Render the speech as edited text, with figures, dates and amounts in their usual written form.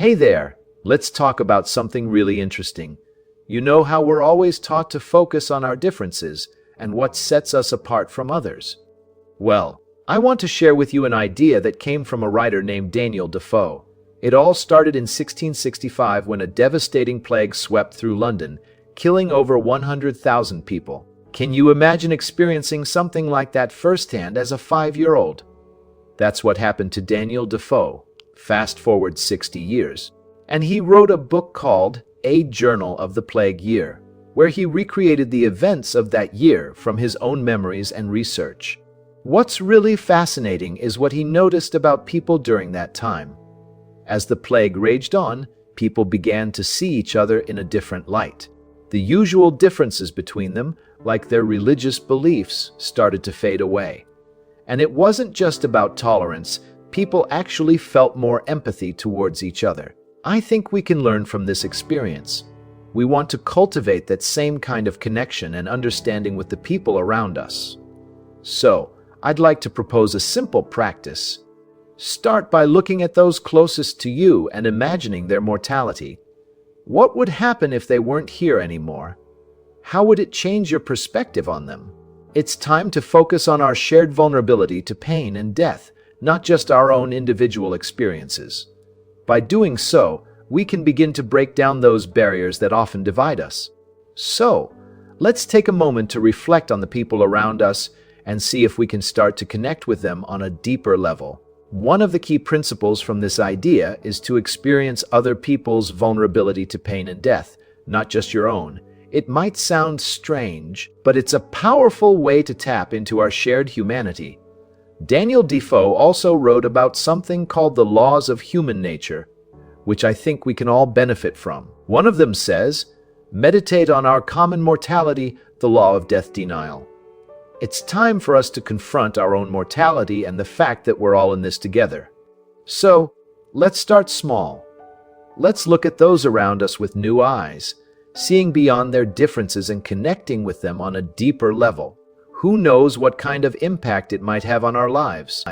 Hey there, let's talk about something really interesting. You know how we're always taught to focus on our differences and what sets us apart from others? Well, I want to share with you an idea that came from a writer named Daniel Defoe. It all started in 1665 when a devastating plague swept through London, killing over 100,000 people. Can you imagine experiencing something like that firsthand as a 5-year-old? That's what happened to Daniel Defoe. Fast forward 60 years, and he wrote a book called A Journal of the Plague Year, where he recreated the events of that year from his own memories and research. What's really fascinating is what he noticed about people during that time. As the plague raged on, people began to see each other in a different light. The usual differences between them, like their religious beliefs, started to fade away. And it wasn't just about tolerance. People actually felt more empathy towards each other. I think we can learn from this experience. We want to cultivate that same kind of connection and understanding with the people around us. So, I'd like to propose a simple practice. Start by looking at those closest to you and imagining their mortality. What would happen if they weren't here anymore? How would it change your perspective on them? It's time to focus on our shared vulnerability to pain and death, not just our own individual experiences. By doing so, we can begin to break down those barriers that often divide us. So, let's take a moment to reflect on the people around us and see if we can start to connect with them on a deeper level. One of the key principles from this idea is to experience other people's vulnerability to pain and death, not just your own. It might sound strange, but it's a powerful way to tap into our shared humanity. Daniel Defoe also wrote about something called the laws of human nature, which I think we can all benefit from. One of them says, meditate on our common mortality, the law of death denial. It's time for us to confront our own mortality and the fact that we're all in this together. So, let's start small. Let's look at those around us with new eyes, seeing beyond their differences and connecting with them on a deeper level. Who knows what kind of impact it might have on our lives?